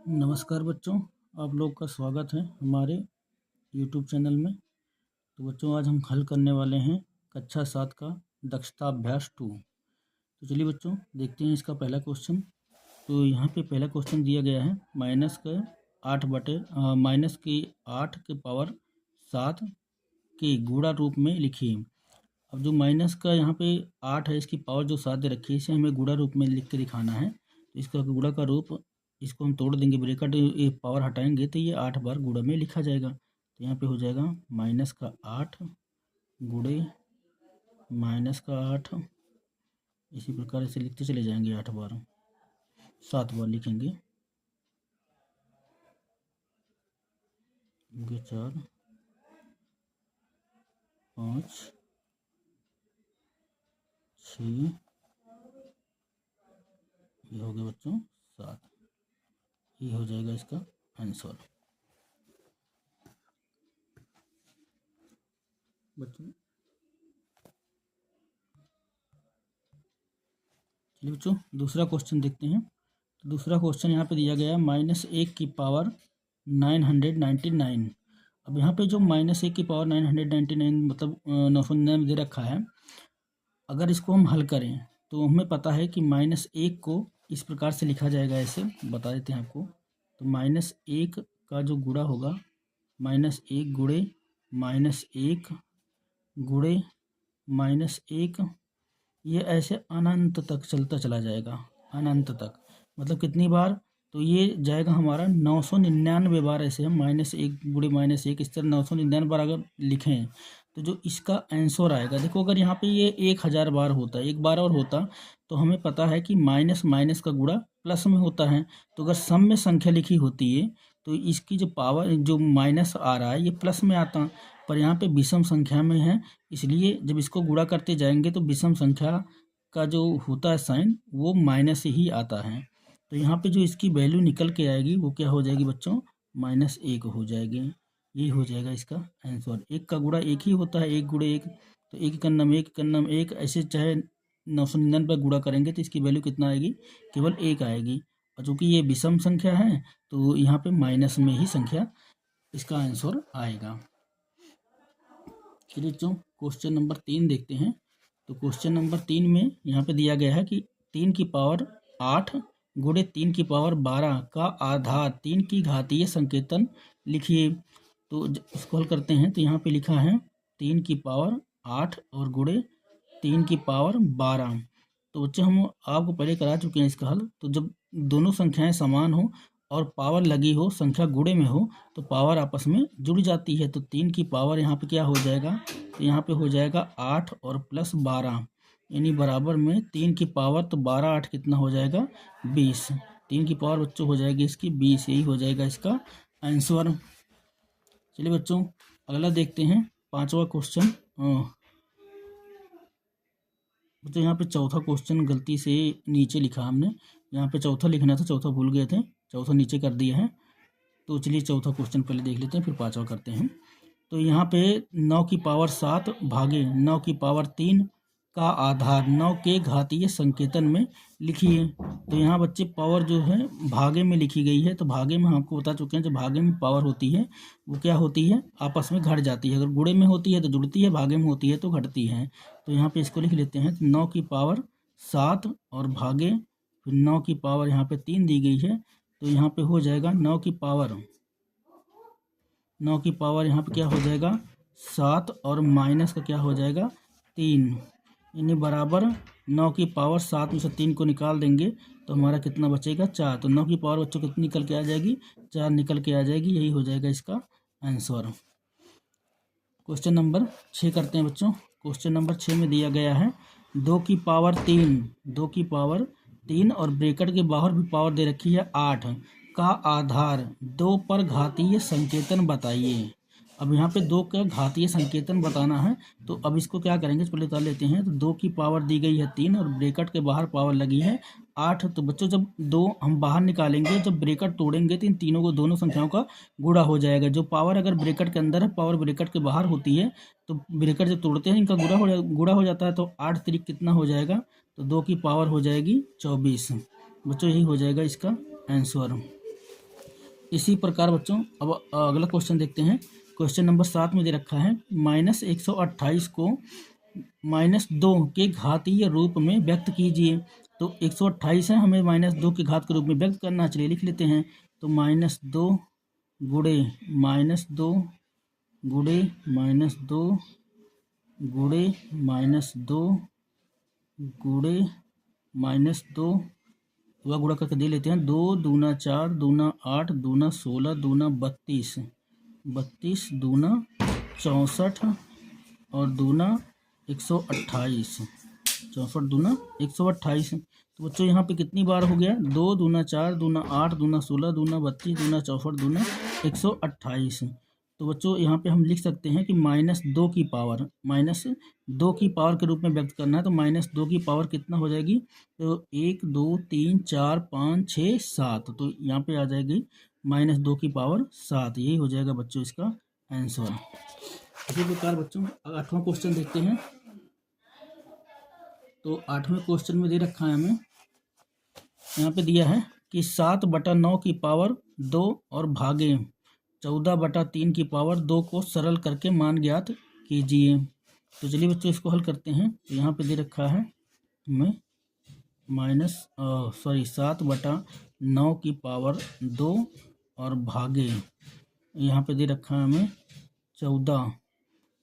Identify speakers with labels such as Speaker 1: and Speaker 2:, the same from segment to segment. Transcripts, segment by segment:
Speaker 1: नमस्कार बच्चों, आप लोग का स्वागत है हमारे YouTube चैनल में। तो बच्चों आज हम हल करने वाले हैं कक्षा 7 का दक्षता अभ्यास 2। तो चलिए बच्चों देखते हैं इसका पहला क्वेश्चन। तो यहाँ पे पहला क्वेश्चन दिया गया है माइनस के 8 के पावर 7 के गुणा रूप में लिखिए। अब जो माइनस का यहाँ पे 8 है, इसकी पावर जो 7 दे रखी है, इसे हमें गुणा रूप में लिख के दिखाना है। तो इसका गुणा का रूप, इसको हम तोड़ देंगे, ब्रैकेट ये पावर हटाएंगे तो ये 8 बार गुणा में लिखा जाएगा। तो यहाँ पे हो जाएगा माइनस का 8 गुणे माइनस का 8। इसी प्रकार से लिखते चले जाएंगे 8 बार, 7 बार लिखेंगे। 4 5 6, ये हो गया बच्चों 7। ये हो जाएगा इसका आंसर। बच्चों चलिए बच्चों दूसरा क्वेश्चन देखते हैं। तो दूसरा क्वेश्चन यहाँ पे दिया गया है -1 की पावर 999। अब यहाँ पे जो -1 की पावर 999 मतलब 999 दे रखा है, अगर इसको हम हल करें तो हमें पता है कि -1 को इस प्रकार से लिखा जाएगा। ऐसे बता देते हैं आपको। तो -1 का जो गुणा होगा, -1 गुणे -1 गुणे -1, ये ऐसे अनंत तक चलता चला जाएगा, अनंत तक। मतलब कितनी बार? तो ये जाएगा हमारा 999 बार। ऐसे हम -1 गुणे -1 इस तरह 999 बार अगर लिखें तो जो इसका आंसर आएगा, देखो अगर यहाँ पे ये 1000 बार होता, एक बार और होता, तो हमें पता है कि माइनस माइनस का गुणा प्लस में होता है। तो अगर सम में संख्या लिखी होती है तो इसकी जो पावर, जो माइनस आ रहा है, ये प्लस में आता, पर यहाँ पे विषम संख्या में है, इसलिए जब इसको गुणा करते जाएंगे तो विषम संख्या का जो होता है साइन, वो माइनस ही आता है। तो यहाँ पे जो इसकी वैल्यू निकल के आएगी वो क्या हो जाएगी बच्चों? -1 हो जाएगी। यही हो जाएगा इसका आंसर। 1 का गुणा 1 ही होता है, 1 गुणे 1, तो 1 कन्नम 1 कन्नम 1, ऐसे चाहे 999 पर गुणा करेंगे तो इसकी वैल्यू कितना आएगी? केवल 1 आएगी। और चूँकि ये विषम संख्या है तो यहाँ पे माइनस में ही संख्या इसका आंसर आएगा। चलिए बच्चों क्वेश्चन नंबर 3 देखते हैं। तो क्वेश्चन नंबर 3 में यहाँ पे दिया गया है कि 3 की पावर 8 गुणे 3 की पावर 12 का आधार 3 की घातीय संकेतन लिखिए। तो इसको हल करते हैं। तो यहाँ पे लिखा है 3 की पावर 8 और गुणे 3 की पावर 12। तो बच्चे हम आपको पहले करा चुके हैं इसका हल। तो जब दोनों संख्याएं समान हो और पावर लगी हो, संख्या गुणे में हो, तो पावर आपस में जुड़ जाती है। तो 3 की पावर यहाँ पे क्या हो जाएगा? तो यहाँ पे हो जाएगा 8 और प्लस 12, यानी बराबर में 3 की पावर, तो 12 8 कितना हो जाएगा? 20। 3 की पावर बच्चों हो जाएगी इसकी 20। यही हो जाएगा इसका आंसर। चलिए बच्चों अगला देखते हैं, 5वां क्वेश्चन। तो यहाँ पे चौथा क्वेश्चन गलती से नीचे लिखा हमने, यहाँ पे चौथा लिखना था, चौथा भूल गए थे, चौथा नीचे कर दिया है। तो चलिए चौथा क्वेश्चन पहले देख लेते हैं, फिर 5वां करते हैं। तो यहाँ पे 9 की पावर 7 भागे 9 की पावर 3 का आधार 9 के घातीय संकेतन में लिखिए। तो यहाँ बच्चे पावर जो है भागे में लिखी गई है। तो भागे में हम आपको बता चुके हैं, जो भागे में पावर होती है वो क्या होती है? आपस में घट जाती है। अगर गुणे में होती है तो जुड़ती है, भागे में होती है तो घटती है। तो यहाँ पे इसको लिख लेते हैं। 9 की पावर 7 और भागे, फिर 9 की पावर यहाँ पे 3 दी गई है, तो यहाँ पे हो जाएगा 9 की पावर यहाँ पे क्या हो जाएगा? 7 और माइनस का क्या हो जाएगा? 3, यानी बराबर 9 की पावर 7 में से 3 को निकाल देंगे तो हमारा कितना बचेगा? 4। तो 9 की पावर बच्चों कितनी निकल के आ जाएगी? 4 निकल के आ जाएगी। यही हो जाएगा इसका आंसर। क्वेश्चन नंबर 6 करते हैं बच्चों। क्वेश्चन नंबर 6 में दिया गया है 2 की पावर 3 और ब्रैकेट के बाहर भी पावर दे रखी है 8 का आधार 2 पर घातीय संकेतन बताइए। अब यहाँ पे 2 का घातीय संकेतन बताना है। तो अब इसको क्या करेंगे, पहले बता लेते हैं। तो 2 की पावर दी गई है 3 और ब्रैकेट के बाहर पावर लगी है 8। तो बच्चों जब 2 हम बाहर निकालेंगे, जब ब्रैकेट तोड़ेंगे तो इन तीनों को, दोनों संख्याओं का गुणा हो जाएगा। जो पावर अगर ब्रैकेट के अंदर है, पावर ब्रैकेट के बाहर होती है, तो ब्रैकेट जब तोड़ते हैं इनका गुणा हो जाता है। तो 8 3 कितना हो जाएगा? तो 2 की पावर हो जाएगी 24। बच्चों यही हो जाएगा इसका आंसर। इसी प्रकार बच्चों अब अगला क्वेश्चन देखते हैं। क्वेश्चन नंबर 7 में दे रखा है -128 को -2 के घातीय रूप में व्यक्त कीजिए। तो 128 है, हमें -2 के घात के रूप में व्यक्त करना है। चलिए लिख लेते हैं। तो -2 गुणे -2 गुणे -2 गुणे -2 गुणे -2 वह गुणा करके दे लेते हैं। 2 दूना 4 दूना 8 दूना 16 दूना 32 32 दूना 64 और दूना 128 64 दूना 128। तो बच्चों यहाँ पे कितनी बार हो गया? 2 दूना 4 दूना 8 दूना 16 दूना 32 दूना 64 दूना 128। तो बच्चों यहाँ पे हम लिख सकते हैं कि -2 की पावर के रूप में व्यक्त करना है। तो -2 की पावर कितना हो जाएगी? तो 1 2 3 4 5 6 7। तो यहाँ पे आ जाएगी -2 की पावर 7। यही हो जाएगा बच्चों इसका आंसर। इसी प्रकार बच्चों 8वां क्वेश्चन देखते हैं। तो 8वें क्वेश्चन में दे रखा है हमें, यहाँ पे दिया है कि 7/9 की पावर 2 और भागे 14/3 की पावर 2 को सरल करके मान ज्ञात कीजिए। तो चलिए बच्चों इसको हल करते हैं। तो यहाँ पे दे रखा है हमें 7/9 की पावर 2 और भागे, यहाँ पे दे रखा है हमें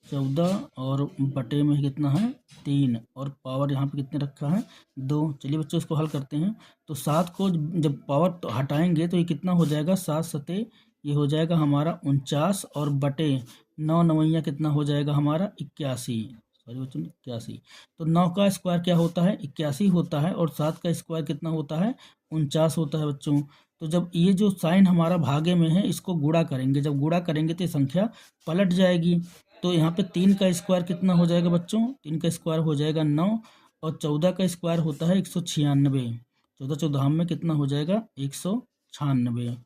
Speaker 1: 14 और बटे में कितना है 3 और पावर यहाँ पे कितने रखा है 2। चलिए बच्चों इसको हल करते हैं। तो 7 को जब पावर तो हटाएंगे तो ये कितना हो जाएगा? 7 सते ये हो जाएगा हमारा 49 और बटे 9 नवैया कितना हो जाएगा हमारा 81। सॉरी बच्चों 81। तो 9 का स्क्वायर क्या होता है? 81 होता है और 7 का स्क्वायर कितना होता है? 49 होता है बच्चों। तो जब ये जो साइन हमारा भागे में है इसको गुणा करेंगे, जब गुणा करेंगे तो ये संख्या पलट जाएगी। तो यहाँ पे 3 का स्क्वायर कितना हो जाएगा बच्चों? 3 का स्क्वायर हो जाएगा 9 और 14 का स्क्वायर होता है 196। 14 14 में कितना हो जाएगा? 196।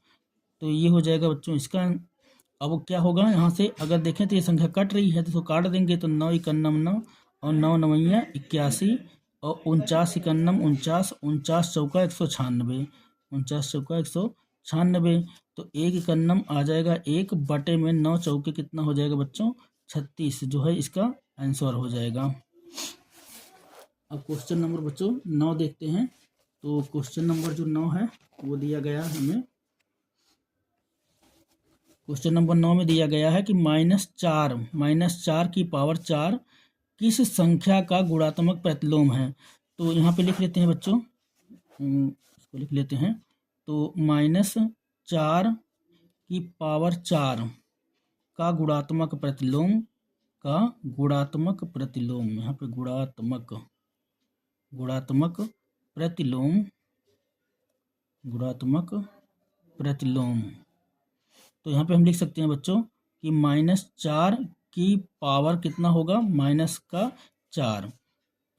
Speaker 1: तो ये हो जाएगा बच्चों इसका। अब क्या होगा यहाँ से अगर देखें तो ये संख्या कट रही है तो इसको काट देंगे। तो 9 इकन्नम 9 और 9 नवैया 81 और 49 इकन्नम 49 49 चौका 196 49 चौका 196। तो 1 इकन्नम आ जाएगा 1 बटे में 9 चौके कितना हो जाएगा बच्चों? 36 जो है इसका आंसर हो जाएगा। अब क्वेश्चन नंबर बच्चों 9 देखते हैं। तो क्वेश्चन नंबर जो 9 है वो दिया गया है हमें। क्वेश्चन नंबर 9 में दिया गया है कि -4 की पावर 4 किस संख्या का गुणात्मक प्रतिलोम है? तो यहाँ पे लिख लेते हैं बच्चों, इसको लिख लेते हैं। तो -4 की पावर 4 का गुणात्मक प्रतिलोम यहाँ पे गुणात्मक प्रतिलोम। तो यहाँ पे हम लिख सकते हैं बच्चों कि -4 की पावर कितना होगा? -4।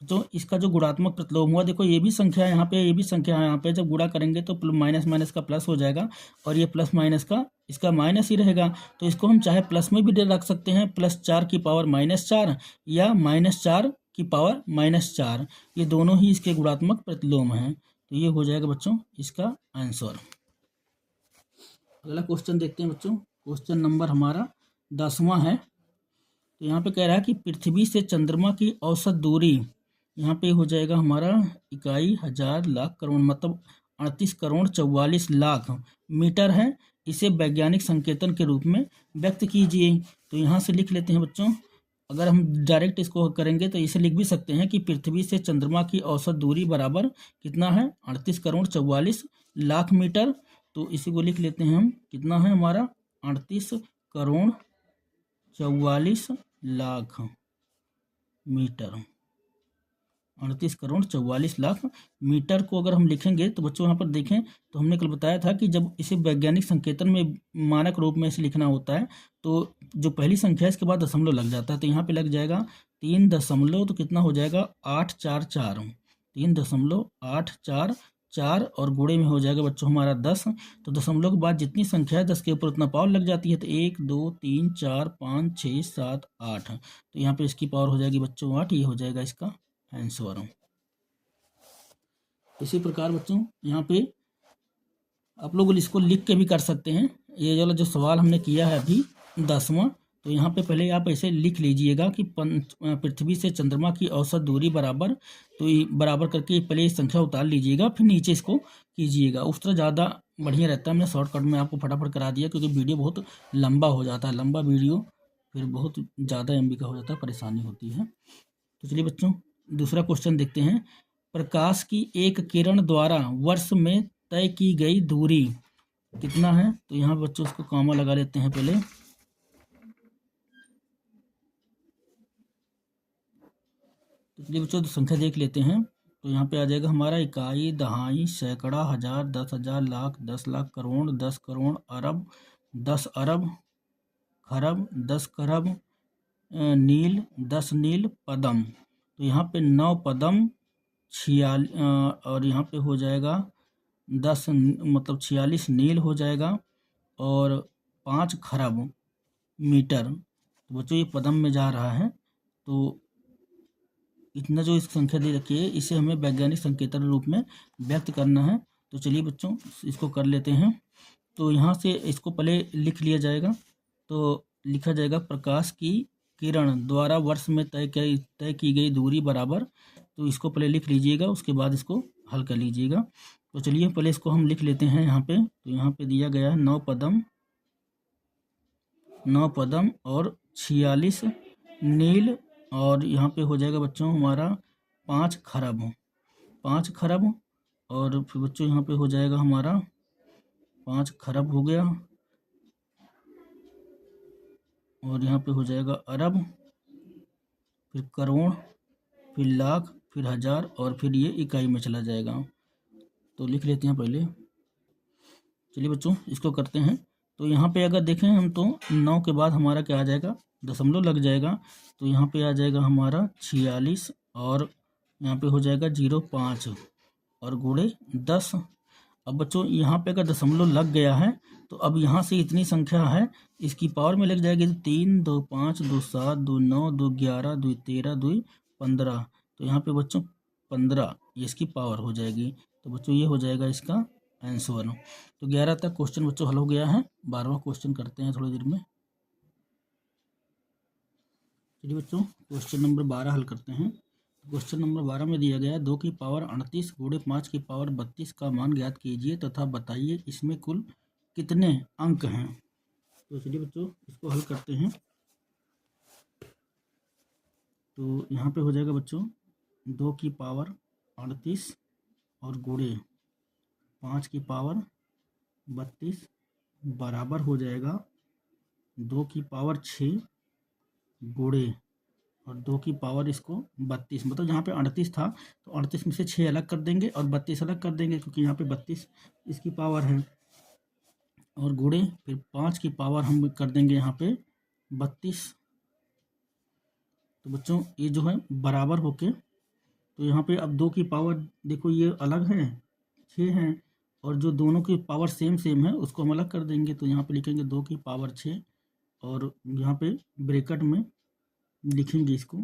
Speaker 1: तो इसका जो गुणात्मक प्रतिलोम हुआ, देखो ये भी संख्या है यहाँ पे, ये भी संख्या है यहाँ पे। जब गुणा करेंगे तो माइनस माइनस का प्लस हो जाएगा और ये प्लस माइनस का इसका माइनस ही रहेगा। तो इसको हम चाहे प्लस में भी रख सकते हैं, +4 की पावर -4 या -4 की पावर -4। ये दोनों ही इसके गुणात्मक प्रतिलोम हैं। तो ये हो जाएगा बच्चों इसका आंसर। अगला क्वेश्चन देखते हैं बच्चों। क्वेश्चन नंबर हमारा 10वां है। तो यहाँ पे कह रहा है कि पृथ्वी से चंद्रमा की औसत दूरी यहाँ पे हो जाएगा हमारा इकाई हजार लाख करोड़, मतलब 38 करोड़ 44 लाख मीटर है। इसे वैज्ञानिक संकेतन के रूप में व्यक्त कीजिए। तो यहाँ से लिख लेते हैं बच्चों। अगर हम डायरेक्ट इसको करेंगे तो इसे लिख भी सकते हैं कि पृथ्वी से चंद्रमा की औसत दूरी बराबर कितना है? 38 करोड़ 44 लाख मीटर। तो इसी को लिख लेते हैं हम, कितना है हमारा? 38 करोड़ 44 लाख मीटर। 38 करोड़ 44 लाख मीटर को अगर हम लिखेंगे तो बच्चों यहाँ पर देखें तो हमने कल बताया था कि जब इसे वैज्ञानिक संकेतन में मानक रूप में इसे लिखना होता है तो जो पहली संख्या है इसके बाद दशमलव लग जाता है। तो यहाँ पे लग जाएगा 3 दशमलव, तो कितना हो जाएगा? 844 3.844 और गुणे में हो जाएगा बच्चों हमारा 10। तो दशमलव के बाद जितनी संख्या है 10 के ऊपर उतना पावर लग जाती है। तो 1 2 3 4 5 6 7 8। तो यहाँ पे इसकी पावर हो जाएगी बच्चों 8। ये हो जाएगा इसका आंसर। इसी प्रकार बच्चों यहाँ पे आप लोग इसको लिख के भी कर सकते हैं। ये वाला जो सवाल हमने किया है अभी 10वां, तो यहाँ पे पहले आप ऐसे लिख लीजिएगा कि पृथ्वी से चंद्रमा की औसत दूरी बराबर, तो ये बराबर करके पहले ये संख्या उतार लीजिएगा, फिर नीचे इसको कीजिएगा। उस तरह ज़्यादा बढ़िया रहता है। मैंने शॉर्टकट में आपको फटाफट करा दिया, क्योंकि वीडियो बहुत लंबा हो जाता है। लंबा वीडियो फिर बहुत ज़्यादा MB का हो जाता है, परेशानी होती है। तो चलिए बच्चों, दूसरा क्वेश्चन देखते हैं। प्रकाश की एक किरण द्वारा वर्ष में तय की गई दूरी कितना है? तो यहाँ बच्चों उसको कॉमा लगा लेते हैं पहले। तो चलिए बच्चों संख्या देख लेते हैं। तो यहाँ पे आ जाएगा हमारा इकाई, दहाई, सैकड़ा, हजार, 10,000, लाख, 10 लाख, करोड़, 10 करोड़, अरब, 10 अरब, खरब, 10 खरब, नील, 10 नील, पदम। तो यहाँ पे 9 पदम, और यहाँ पे हो जाएगा 10 मतलब 46 नील हो जाएगा, और 5 खरब मीटर। तो बच्चों ये पदम में जा रहा है। तो इतना जो इस संख्या दे रखी है, इसे हमें वैज्ञानिक संकेतन रूप में व्यक्त करना है। तो चलिए बच्चों इसको कर लेते हैं। तो यहाँ से इसको पहले लिख लिया जाएगा। तो लिखा जाएगा प्रकाश की किरण द्वारा वर्ष में तय की गई दूरी बराबर। तो इसको पहले लिख लीजिएगा, उसके बाद इसको हल कर लीजिएगा। तो चलिए पहले इसको हम लिख लेते हैं यहाँ पे। तो यहाँ पे दिया गया है 9 पदम और 46 नील, और यहाँ पे हो जाएगा बच्चों हमारा 5 खरब, और फिर बच्चों यहाँ पे हो जाएगा हमारा 5 खरब हो गया, और यहाँ पे हो जाएगा अरब, फिर करोड़, फिर लाख, फिर हजार, और फिर ये इकाई में चला जाएगा। तो लिख लेते हैं पहले। चलिए बच्चों इसको करते हैं। तो यहाँ पे अगर देखें हम, तो 9 के बाद हमारा क्या आ जाएगा, दशमलव लग जाएगा। तो यहाँ पे आ जाएगा हमारा 46, और यहाँ पे हो जाएगा 0.5, और गुणे 10। अब बच्चों यहाँ पे अगर दशमलव लग गया है, तो अब यहाँ से इतनी संख्या है, इसकी पावर में लग जाएगी। तो 3, 2, 5, 2, 7, 2, 9, 2, 11, 2, 13, 2, 15। तो यहाँ पे बच्चों 15 ये इसकी पावर हो जाएगी। तो बच्चों ये हो जाएगा इसका आंसर। तो 11 तक क्वेश्चन बच्चों हल हो गया है। 12वां क्वेश्चन करते हैं थोड़ी देर में। चलिए बच्चों क्वेश्चन नंबर 12 हल करते हैं। क्वेश्चन नंबर 12 में दिया गया है 2 की पावर 38 गुणे 5 की पावर 32 का मान ज्ञात कीजिए तथा बताइए इसमें कुल कितने अंक हैं। तो चलिए बच्चों इसको हल करते हैं। तो यहाँ पे हो जाएगा बच्चों 2 की पावर 38 और गुणे 5 की पावर 32 बराबर हो जाएगा 2 की पावर 6 गुणे और 2 की पावर इसको 32। मतलब यहाँ पे 38 था, तो 38 में से 6 अलग कर देंगे और 32 अलग कर देंगे, क्योंकि यहाँ पे 32 इसकी पावर है। और गुणे फिर 5 की पावर हम कर देंगे यहाँ पे 32। तो बच्चों ये जो है बराबर होके, तो यहाँ पे अब 2 की पावर देखो ये अलग है 6 है, और जो दोनों की पावर सेम सेम है उसको हम अलग कर देंगे। तो यहाँ पे लिखेंगे 2 की पावर 6, और यहाँ पे ब्रैकेट में लिखेंगे इसको,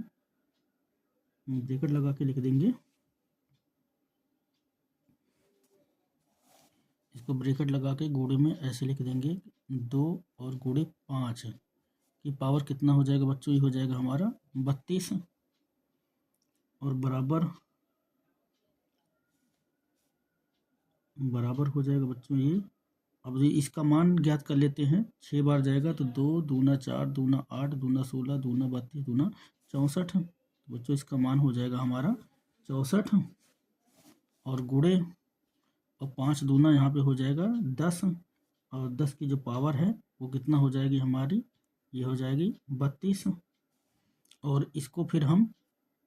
Speaker 1: ब्रैकेट लगा के लिख देंगे इसको, ब्रैकेट लगा के गुणे में ऐसे लिख देंगे 2 और गुणे 5 की पावर कितना हो जाएगा बच्चों, ये हो जाएगा हमारा 32 और बराबर हो जाएगा बच्चों ये। अब ये इसका मान ज्ञात कर लेते हैं। 6 बार जाएगा तो 2 दूना 4 दूना 8 दूना 16 दूना 32 दूना 64। बच्चों इसका मान हो जाएगा हमारा 64, और गुणे और 5 दूना यहाँ पे हो जाएगा 10, और 10 की जो पावर है वो कितना हो जाएगी हमारी, ये हो जाएगी 32। और इसको फिर हम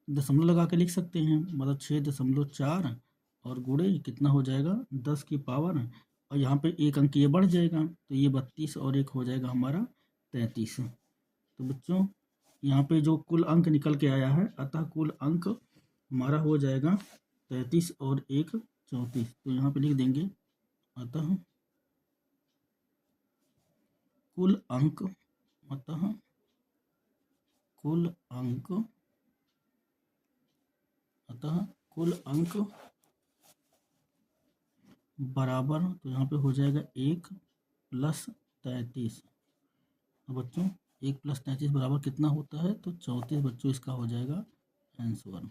Speaker 1: दशमलव लगा के लिख सकते हैं, मतलब 6.4, और गुणे कितना हो जाएगा 10 की पावर, और यहाँ पे एक अंक ये बढ़ जाएगा, तो ये 32 और एक हो जाएगा हमारा 33। तो बच्चों यहाँ पे जो कुल अंक निकल के आया है, अतः कुल अंक हमारा हो जाएगा 33 और 1 34। तो यहाँ पे लिख देंगे अतः कुल अंक, अतः कुल अंक, अतः कुल अंक बराबर, तो यहाँ पे हो जाएगा 1+33। तो बच्चों 1+33 बराबर कितना होता है? तो 34 बच्चों इसका हो जाएगा आंसर।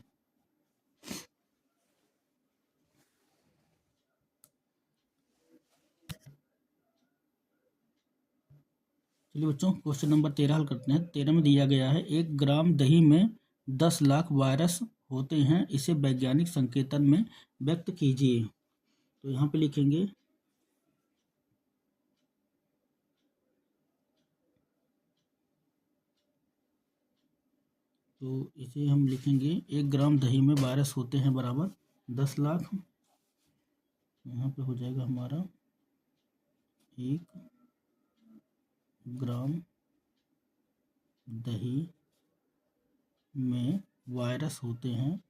Speaker 1: चलिए बच्चों क्वेश्चन नंबर 13 हल करते हैं। 13 में दिया गया है 1 ग्राम दही में 10 लाख वायरस होते हैं, इसे वैज्ञानिक संकेतन में व्यक्त कीजिए। तो यहाँ पे लिखेंगे तो इसे हम लिखेंगे 1 ग्राम दही में वायरस होते हैं बराबर 10 लाख। यहाँ पे हो जाएगा हमारा 1 ग्राम दही में वायरस होते हैं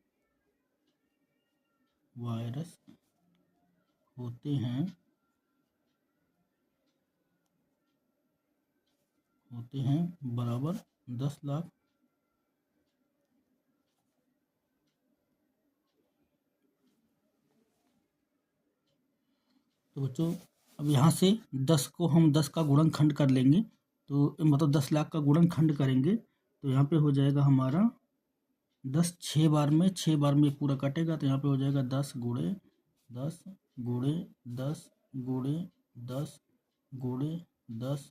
Speaker 1: बराबर 10 लाख। तो बच्चों अब यहाँ से 10 को हम 10 का गुणनखंड कर लेंगे, तो मतलब 10 लाख का गुणनखंड करेंगे तो यहाँ पे हो जाएगा हमारा 10 6 बार में पूरा कटेगा, तो यहाँ पे हो जाएगा 10 गुणे 10 गुणे 10 गुणे 10 गुणे 10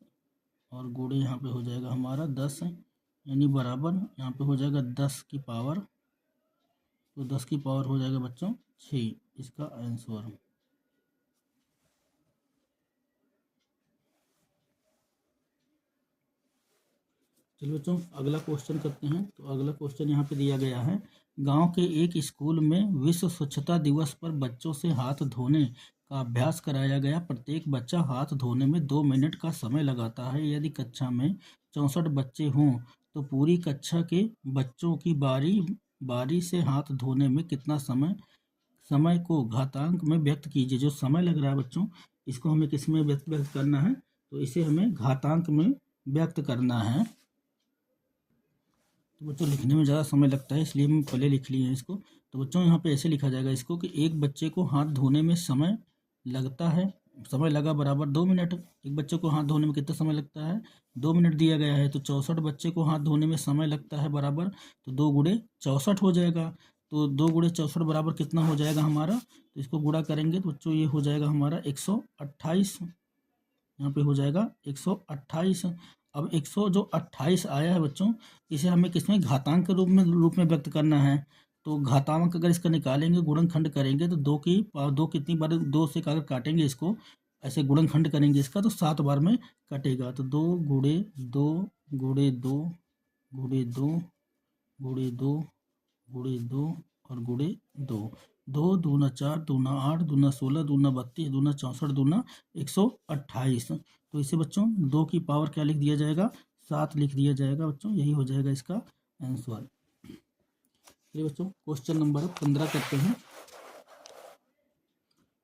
Speaker 1: और गुणे यहाँ पे हो जाएगा हमारा 10, यानी बराबर यहाँ पे हो जाएगा 10 की पावर, तो 10 की पावर हो जाएगा बच्चों 6, इसका आंसर। चलिए बच्चों अगला क्वेश्चन करते हैं। तो अगला क्वेश्चन यहाँ पे दिया गया है, गांव के एक स्कूल में विश्व स्वच्छता दिवस पर बच्चों से हाथ धोने का अभ्यास कराया गया। प्रत्येक बच्चा हाथ धोने में 2 मिनट का समय लगाता है। यदि कक्षा में 64 बच्चे हों तो पूरी कक्षा के बच्चों की बारी बारी से हाथ धोने में कितना समय को घातांक में व्यक्त कीजिए। जो समय लग रहा है बच्चों, इसको हमें किस में व्यक्त करना है? तो इसे हमें घातांक में व्यक्त करना है। तो बच्चों लिखने में ज़्यादा समय लगता है, इसलिए हम पहले लिख लिए हैं इसको। तो बच्चों यहाँ पे ऐसे लिखा जाएगा इसको कि एक बच्चे को हाथ धोने में समय लगा बराबर 2 मिनट। एक बच्चे को हाथ धोने में कितना समय लगता है? 2 मिनट दिया गया है। तो 64 बच्चे को हाथ धोने में समय लगता है बराबर, तो 2 गुणे 64 हो जाएगा। तो 2 गुणे 64 बराबर कितना हो जाएगा हमारा? तो इसको गुणा करेंगे तो बच्चों ये हो जाएगा हमारा 128। यहाँ पे हो जाएगा 128। अब 128 आया है बच्चों, इसे हमें किसमें घातांक के रूप में व्यक्त करना है। तो घातांक अगर इसका निकालेंगे, गुणनखंड करेंगे तो 2 कितनी बार 2 से अगर काटेंगे इसको, ऐसे गुणनखंड करेंगे इसका तो 7 बार में कटेगा। तो 2 गुणे 2 गुणे 2 गुणे 2 गुणे 2 गुणे 2 और गुणे 2, 2 दूना 4 दूना 8 दूना 16 दूना 32 दूना 64 दूना 128। तो इसे बच्चों 2 की पावर क्या लिख दिया जाएगा? 7 लिख दिया जाएगा बच्चों, यही हो जाएगा इसका आंसर। चलिए बच्चों क्वेश्चन नंबर 15 करते हैं।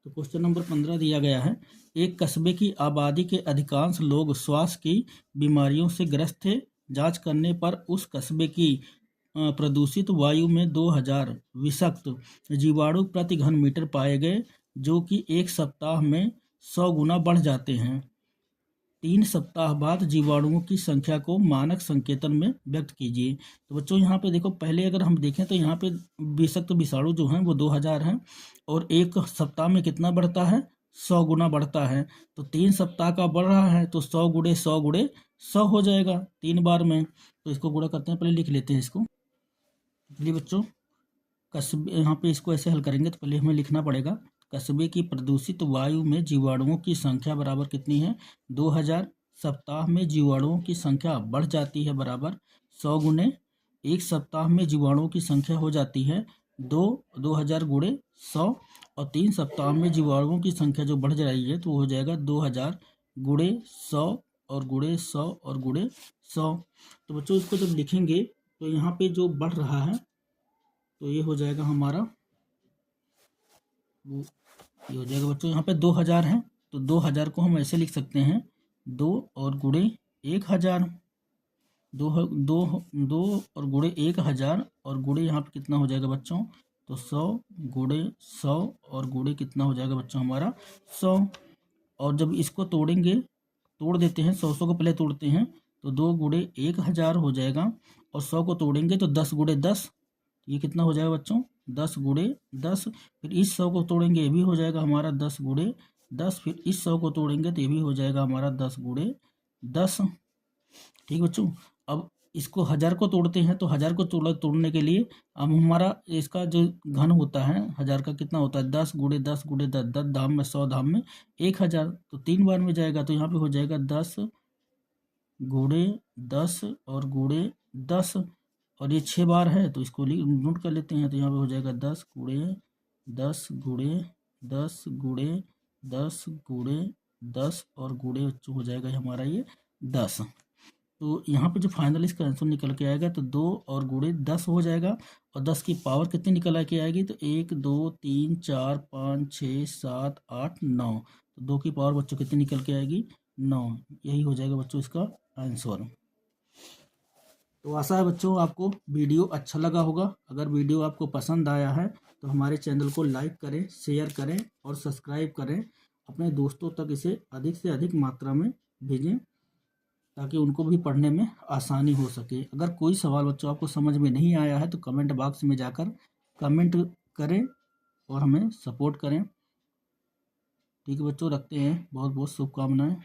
Speaker 1: तो क्वेश्चन नंबर 15 दिया गया है, एक कस्बे की आबादी के अधिकांश लोग श्वास की बीमारियों से ग्रस्त थे। जांच करने पर उस कस्बे की प्रदूषित वायु में 2000 विषाक्त जीवाणु प्रति घन मीटर पाए गए, जो कि एक सप्ताह में 100 गुना बढ़ जाते हैं। 3 सप्ताह बाद जीवाणुओं की संख्या को मानक संकेतन में व्यक्त कीजिए। तो बच्चों यहाँ पे देखो, पहले अगर हम देखें तो यहाँ पे विषाक्त विषाणु जो हैं वो 2000 हैं और एक सप्ताह में कितना बढ़ता है? 100 गुना बढ़ता है। तो 3 सप्ताह का बढ़ रहा है तो 100 गुणे 100 गुणे 100 हो जाएगा 3 बार में। तो इसको गुणा करते हैं, पहले लिख लेते हैं इसको। चलिए बच्चों कस्बे, यहाँ पे इसको ऐसे हल करेंगे तो पहले हमें लिखना पड़ेगा, कस्बे की प्रदूषित वायु में जीवाणुओं की संख्या बराबर कितनी है? 2000। सप्ताह में जीवाणुओं की संख्या बढ़ जाती है बराबर 100 गुने, एक सप्ताह में जीवाणुओं की संख्या हो जाती है 2000 गुणे 100, और 3 सप्ताह में जीवाणुओं की संख्या जो बढ़ जा रही है तो वो हो जाएगा 2000 गुणे 100 और गुणे 100 और गुणे 100। तो बच्चों इसको जब लिखेंगे तो यहाँ पे जो बढ़ रहा है तो ये हो जाएगा हमारा, वो ये हो जाएगा बच्चों यहाँ पे 2000 है तो 2000 को हम ऐसे लिख सकते हैं 2 और गुणे 1000, 2 और गुणे 1000 और गुणे यहाँ पे कितना हो जाएगा बच्चों तो 100 गुणे 100 और गुणे कितना हो जाएगा बच्चों हमारा 100। और जब इसको तोड़ेंगे, तोड़ देते हैं, 100 को पहले तोड़ते हैं तो 2 गुणे 1000 हो जाएगा। और 100 को तोड़ेंगे तो 10 गुणे 10, ये कितना हो जाएगा बच्चों 10 गुणे 10। फिर इस 100 को तोड़ेंगे, ये भी हो जाएगा हमारा 10 गुणे 10। फिर इस 100 को तोड़ेंगे तो ये भी हो जाएगा हमारा 10 गुणे 10। ठीक बच्चों। अब इसको 1000 को तोड़ते हैं तो 1000 को तोड़ने के लिए अब हमारा इसका जो घन होता है 1000 का कितना होता है 10 गुणे 10 गुणे 10, 10 धाम में 100 धाम में 1000, तो 3 बार में जाएगा। तो यहाँ पे हो जाएगा 10 गुणे 10 और गुणे 10, और ये 6 बार है तो इसको नोट कर लेते हैं। तो यहाँ पे हो जाएगा 10 गुणे 10 गुणे 10 गुणे 10 गुणे 10 और गुणे हो जाएगा हमारा ये 10। तो यहाँ पे जो फाइनल इसका आंसर निकल के आएगा तो 2 और गुणे 10 हो जाएगा। और 10 की पावर कितनी निकल के आएगी तो 1 2 3 4 5 6 7 8 9, तो 2 की पावर बच्चों कितनी निकल के आएगी 9। यही हो जाएगा बच्चों इसका आंसर। तो आशा है बच्चों आपको वीडियो अच्छा लगा होगा। अगर वीडियो आपको पसंद आया है तो हमारे चैनल को लाइक करें, शेयर करें और सब्सक्राइब करें। अपने दोस्तों तक इसे अधिक से अधिक मात्रा में भेजें ताकि उनको भी पढ़ने में आसानी हो सके। अगर कोई सवाल बच्चों आपको समझ में नहीं आया है तो कमेंट बॉक्स में जाकर कमेंट करें और हमें सपोर्ट करें। ठीक है बच्चों, रखते हैं। बहुत बहुत शुभकामनाएं।